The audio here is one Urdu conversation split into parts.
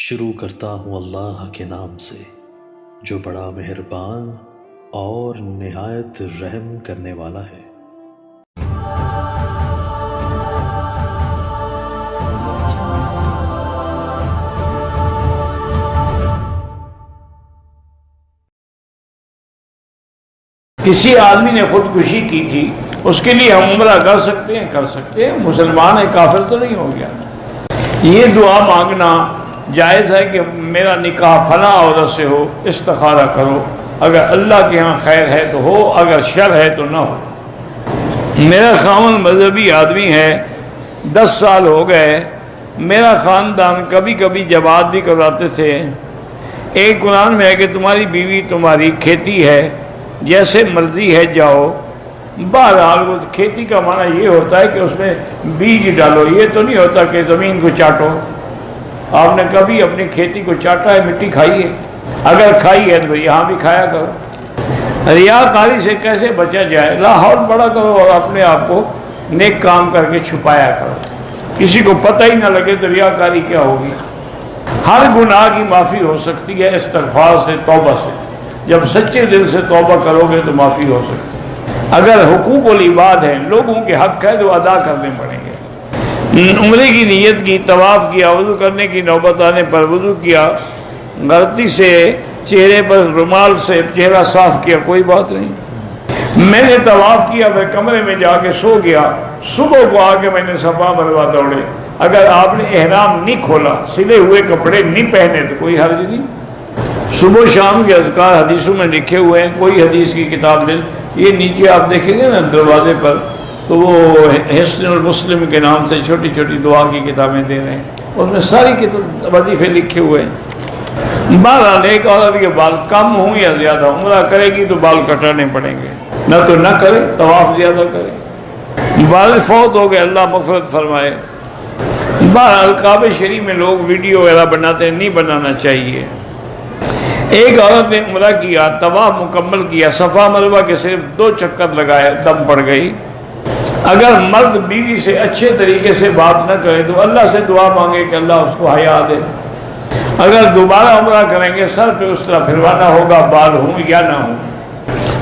شروع کرتا ہوں اللہ کے نام سے جو بڑا مہربان اور نہایت رحم کرنے والا ہے۔ کسی آدمی نے خودکشی کی تھی، اس کے لیے ہم عمرہ کر سکتے ہیں، مسلمان ہے، کافر تو نہیں ہو گیا۔ یہ دعا مانگنا جائز ہے کہ میرا نکاح فلاں عورت سے ہو، استخارہ کرو، اگر اللہ کے ہاں خیر ہے تو ہو، اگر شر ہے تو نہ ہو۔ میرا خاوند مذہبی آدمی ہے، 10 سال ہو گئے، میرا خاندان کبھی کبھی جماعت بھی کراتے تھے۔ ایک قرآن میں ہے کہ تمہاری بیوی تمہاری کھیتی ہے، جیسے مرضی ہے جاؤ۔ بہرحال وہ کھیتی کا معنی یہ ہوتا ہے کہ اس میں بیج ڈالو، یہ تو نہیں ہوتا کہ زمین کو چاٹو۔ آپ نے کبھی اپنی کھیتی کو چاٹا ہے، مٹی کھائی ہے؟ اگر کھائی ہے تو یہاں بھی کھایا کرو۔ ریاکاری سے کیسے بچا جائے؟ لاہور بڑا کرو اور اپنے آپ کو نیک کام کر کے چھپایا کرو، کسی کو پتہ ہی نہ لگے تو ریاکاری کیا ہوگی؟ ہر گناہ کی معافی ہو سکتی ہے استغفار سے، توبہ سے۔ جب سچے دل سے توبہ کرو گے تو معافی ہو سکتی ہے۔ اگر حقوق العباد ہیں، لوگوں کے حق ہے تو ادا کرنے پڑیں گے۔ عمرے کی نیت کی، طواف کیا، وضو کرنے کی نوبت آنے پر وضو کیا، غلطی سے چہرے پر رومال سے چہرہ صاف کیا، کوئی بات نہیں۔ میں نے طواف کیا، میں کمرے میں جا کے سو گیا، صبح کو آ کے میں نے صفا مروا دوڑے۔ اگر آپ نے احرام نہیں کھولا، سلے ہوئے کپڑے نہیں پہنے تو کوئی حرج نہیں۔ صبح شام کے اذکار حدیثوں میں لکھے ہوئے ہیں، کوئی حدیث کی کتاب لے، یہ نیچے آپ دیکھیں گے نا دروازے پر، تو وہ حسن المسلم کے نام سے چھوٹی چھوٹی دعا کی کتابیں دے رہے ہیں، اس میں ساری وظیفے لکھے ہوئے ہیں۔ بہرحال ایک عورت کے بال کم ہوں یا زیادہ، عمرہ کرے گی تو بال کٹانے پڑیں گے، نہ تو نہ کرے، طواف زیادہ کرے۔ بال فوت ہو گئے، اللہ مغفرت فرمائے۔ بہرحال کعبہ شریف میں لوگ ویڈیو وغیرہ بناتے ہیں، نہیں بنانا چاہیے۔ ایک عورت نے عمرہ کیا، طواف مکمل کیا، صفا مروہ کے صرف 2 چکر لگائے، دم پڑ گئی۔ اگر مرد بیوی سے اچھے طریقے سے بات نہ کرے تو اللہ سے دعا مانگے کہ اللہ اس کو حیا دے۔ اگر دوبارہ عمرہ کریں گے سر پہ اس طرح پھروانا ہوگا، بال ہوں یا نہ ہوں۔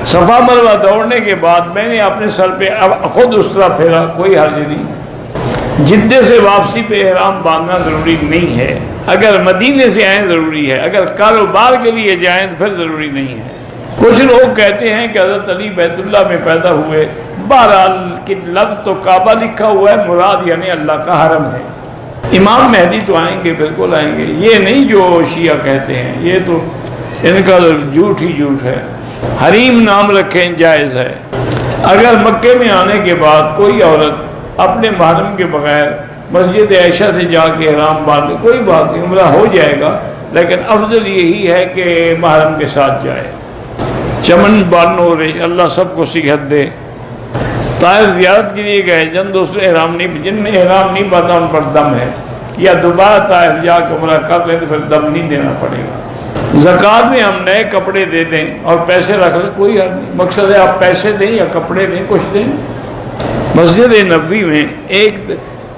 صفا مروہ دوڑنے کے بعد میں نے اپنے سر پہ خود اس طرح پھیرا، کوئی حرج نہیں۔ جدے سے واپسی پہ احرام باندھنا ضروری نہیں ہے، اگر مدینے سے آئیں ضروری ہے، اگر کاروبار کے لیے جائیں تو پھر ضروری نہیں ہے۔ کچھ لوگ کہتے ہیں کہ حضرت علی بیت اللہ میں پیدا ہوئے، بہرحال کہ لفظ تو کعبہ لکھا ہوا ہے، مراد یعنی اللہ کا حرم ہے۔ امام مہدی تو آئیں گے، بالکل آئیں گے، یہ نہیں جو شیعہ کہتے ہیں، یہ تو ان کا جھوٹ ہی جھوٹ ہے۔ حریم نام رکھیں جائز ہے۔ اگر مکے میں آنے کے بعد کوئی عورت اپنے محرم کے بغیر مسجد عائشہ سے جا کے احرام باندھے، کوئی بات نہیں، عمرہ ہو جائے گا، لیکن افضل یہی ہے کہ محرم کے ساتھ جائے۔ چمن بانو رے، اللہ سب کو صحت دے۔ طائف زیارت کے لیے گئے، جن نے احرام نہیں باندھا ان پر دم ہے، یا دوبارہ طائف جا کے عمرہ کر لیں تو پھر دم نہیں دینا پڑے گا۔ زکوٰۃ میں ہم نئے کپڑے دے دیں اور پیسے رکھ لیں، کوئی حرج نہیں، مقصد ہے آپ پیسے دیں یا کپڑے دیں، کچھ دیں۔ مسجد نبوی میں ایک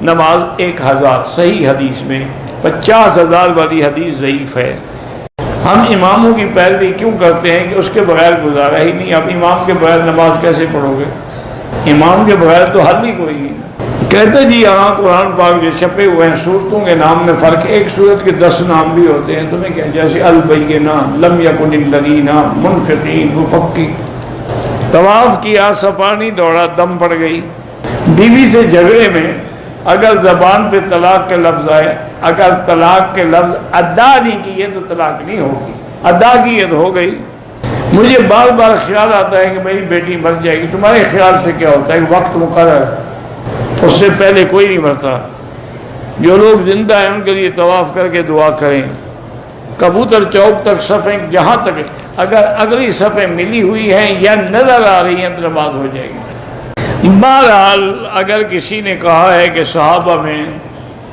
نماز 1000، صحیح حدیث میں 50,000 والی حدیث ضعیف ہے۔ ہم اماموں کی پیروی کیوں کرتے ہیں کہ اس کے بغیر گزارا ہی نہیں۔ اب امام کے بغیر نماز کیسے پڑھو گے؟ امام کے بغیر تو حل ہی کوئی نہیں۔ کہتے جی یہاں قرآن پاک جو چھپے ہوئے ہیں صورتوں کے نام میں فرق، ایک صورت کے 10 نام بھی ہوتے ہیں، تمہیں کیا؟ جیسے البینہ، لم یکن الذین، منفقین، مفقی۔ طواف کیا، صفا نہیں دوڑا، دم پڑ گئی۔ بیوی سے جھگڑے میں اگر زبان پہ طلاق کے لفظ آئے، اگر طلاق کے لفظ ادا نہیں کیے تو طلاق نہیں ہوگی، ادا کی تو ہو گئی۔ مجھے بار بار خیال آتا ہے کہ میری بیٹی مر جائے گی، تمہارے خیال سے کیا ہوتا ہے؟ وقت مقرر، اس سے پہلے کوئی نہیں مرتا۔ جو لوگ زندہ ہیں ان کے لیے طواف کر کے دعا کریں۔ کبوتر چوک تک صفیں جہاں تک، اگر اگلی صفیں ملی ہوئی ہیں یا نظر آ رہی ہیں تو نماز ہو جائے گی۔ بہرحال اگر کسی نے کہا ہے کہ صحابہ میں،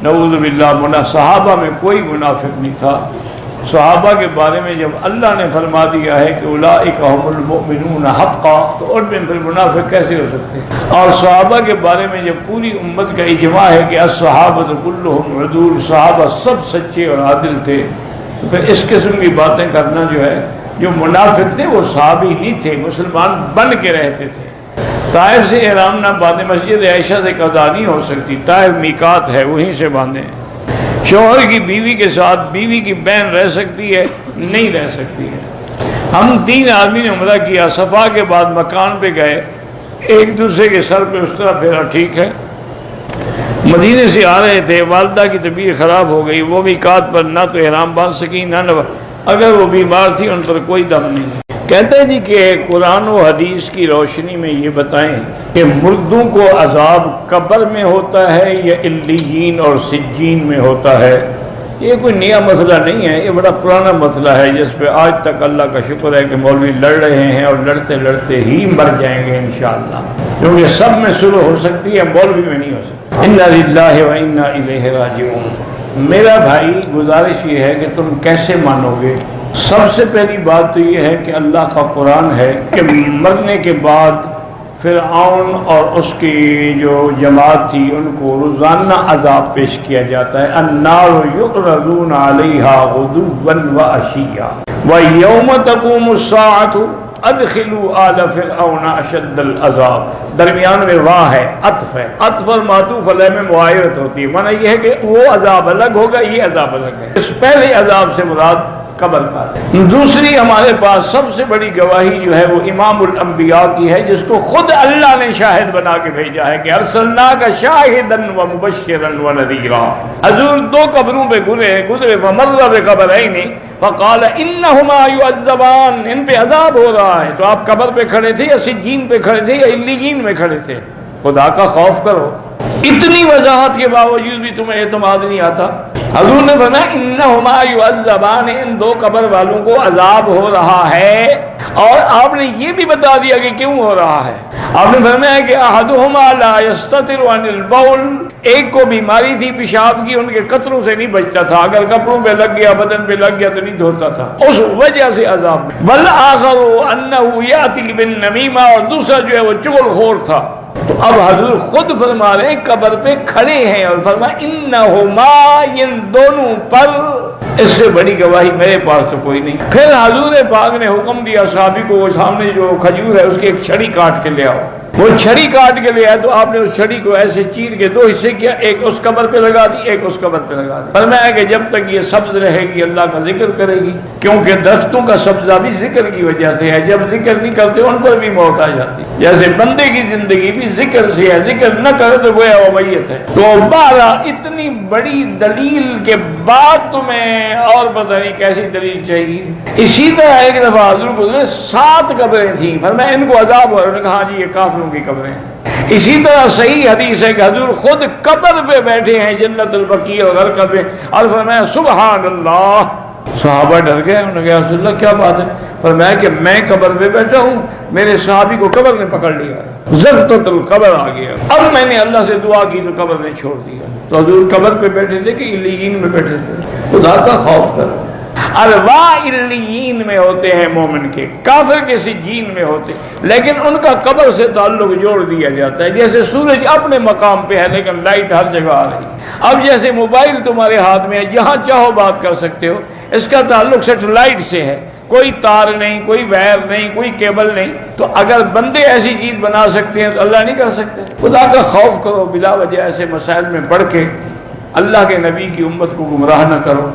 نعوذ باللہ، صحابہ میں کوئی منافق نہیں تھا، صحابہ کے بارے میں جب اللہ نے فرما دیا ہے کہ اولئک هم المؤمنون حقا، تو ان میں پھر منافق کیسے ہو سکتے ہیں؟ اور صحابہ کے بارے میں جب پوری امت کا اجماع ہے کہ الصحابۃ کلھم عدول، صحابہ سب سچے اور عادل تھے، تو پھر اس قسم کی باتیں کرنا جو ہے، جو منافق تھے وہ صحابی نہیں تھے، مسلمان بن کے رہتے تھے۔ طائف سے احرام نہ باندھے، مسجد عائشہ سے قضا نہیں ہو سکتی، طائف میقات ہے، وہیں سے باندھیں۔ شوہر کی بیوی کے ساتھ بیوی کی بہن رہ سکتی ہے؟ نہیں رہ سکتی ہے۔ ہم 3 آدمی نے عمرہ کیا، صفا کے بعد مکان پہ گئے، ایک دوسرے کے سر پہ اس طرح پھیرا، ٹھیک ہے۔ مدینے سے آ رہے تھے، والدہ کی طبیعت خراب ہو گئی، وہ میقات پر نہ تو احرام باندھ سکی نہ اگر وہ بیمار تھی ان پر کوئی دم نہیں۔ کہتے ہیں جی کہ قرآن و حدیث کی روشنی میں یہ بتائیں کہ مردوں کو عذاب قبر میں ہوتا ہے یا علیین اور سجین میں ہوتا ہے؟ یہ کوئی نیا مسئلہ نہیں ہے، یہ بڑا پرانا مسئلہ ہے جس پہ آج تک اللہ کا شکر ہے کہ مولوی لڑ رہے ہیں، اور لڑتے لڑتے ہی مر جائیں گے انشاءاللہ، کیونکہ سب میں صلح ہو سکتی ہے، مولوی میں نہیں ہو سکتی۔ انا للہ و انا الیہ راجعون۔ میرا بھائی گزارش یہ ہے کہ تم کیسے مانو گے؟ سب سے پہلی بات تو یہ ہے کہ اللہ کا قرآن ہے کہ مرنے کے بعد فرعون اور اس کی جو جماعت تھی ان کو روزانہ عذاب پیش کیا جاتا ہے۔ النار یعرضون علیہا غدوا وعشیا ویوم تقوم الساعۃ ادخلوا آل فرعون اشد العذاب۔ درمیان میں واہ ہے، عطف ہے، عطف اور معطوف علیہ میں معایرت ہوتی ہے، معنی یہ ہے کہ وہ عذاب الگ ہوگا، یہ عذاب الگ ہے۔ اس پہلے عذاب سے مراد قبر کا۔ دوسری ہمارے پاس سب سے بڑی گواہی جو ہے وہ امام الانبیاء کی ہے، جس کو خود اللہ نے شاہد بنا کے بھیجا ہے کہ ارسلناک شاہدا ومبشرا ونذیرا۔ حضور 2 قبروں پہ گزرے فمر بقبرین فقال انہما یعذبان، ان پہ عذاب ہو رہا ہے۔ تو آپ قبر پہ کھڑے تھے یا سجین پہ کھڑے تھے یا علیین میں کھڑے تھے؟ خدا کا خوف کرو، اتنی وضاحت کے باوجود بھی تمہیں اعتماد نہیں آتا۔ حضور نے فرمایا انہما یعذبان، ان 2 قبر والوں کو عذاب ہو رہا ہے، اور آپ نے یہ بھی بتا دیا کہ کیوں ہو رہا ہے۔ آپ نے فرمایا کہ احدہما لا یستتر عن البول، ایک کو بیماری تھی پیشاب کی، ان کے قطروں سے نہیں بچتا تھا، اگر کپڑوں پہ لگ گیا، بدن پہ لگ گیا تو نہیں دھوتا تھا، اس وجہ سے عذاب۔ والآخر انہ یاتی بالنمیمہ، اور دوسرا جو ہے وہ چغل خور تھا۔ تو اب حضور خود فرما رہے ہیں قبر پہ کھڑے ہیں، اور فرما انہما، ان دونوں پر، اس سے بڑی گواہی میرے پاس تو کوئی نہیں۔ پھر حضور پاک نے حکم دیا صحابی کو، وہ سامنے جو کھجور ہے اس کی ایک چھڑی کاٹ کے لے آؤ۔ وہ چھڑی کاٹ کے لے آئے تو آپ نے اس چھڑی کو ایسے چیر کے 2 حصے کیا، ایک اس قبر پہ لگا دی، ایک اس قبر پہ لگا دی۔ فرمایا کہ جب تک یہ سبز رہے گی اللہ کا ذکر کرے گی، کیونکہ درختوں کا سبزہ بھی ذکر کی وجہ سے ہے، جب ذکر نہیں کرتے ان پر بھی موت آ جاتی، جیسے بندے کی زندگی بھی ذکر سے ہے، ذکر نہ کرے تو گویا وہ میت ہے۔ تو 12 اتنی بڑی دلیل کے بعد تمہیں اور پتہ نہیں کیسی دلیل چاہیے۔ اسی طرح ایک دفعہ حضور کو 7 قبریں تھیں، فرمایا ان کو عذاب ہو رہا ہے، انہوں نے کہا ہاں جی یہ کافروں کی قبریں ہیں۔ اسی طرح صحیح حدیث ہے کہ حضور خود قبر پہ بیٹھے ہیں جنت البقیع اور غرقد میں، اور فرمایا سبحان اللہ۔ صحابہ ڈر گئے، انہوں نے کہا رسول اللہ کیا بات ہے؟ فرمایا کہ میں قبر پہ بیٹھا ہوں، میرے صحابی کو قبر نے پکڑ لیا، زغطۃ القبر آ گیا، اب میں نے اللہ سے دعا کی تو قبر نے چھوڑ دیا۔ تو حضور قبر پہ بیٹھے تھے کہ علیین میں بیٹھے تھے؟ خدا کا خوف کرو۔ ارواح علیین میں ہوتے ہیں مومن کے، کافر کے سجین میں ہوتے، لیکن ان کا قبر سے تعلق جوڑ دیا جاتا ہے۔ جیسے سورج اپنے مقام پہ ہے لیکن لائٹ ہر جگہ آ رہی، اب جیسے موبائل تمہارے ہاتھ میں ہے، جہاں چاہو بات کر سکتے ہو، اس کا تعلق سیٹلائٹ سے ہے، کوئی تار نہیں، کوئی وائر نہیں، کوئی کیبل نہیں۔ تو اگر بندے ایسی چیز بنا سکتے ہیں تو اللہ نہیں کر سکتے؟ خدا کا خوف کرو، بلا وجہ ایسے مسائل میں پڑھ کے اللہ کے نبی کی امت کو گمراہ نہ کرو۔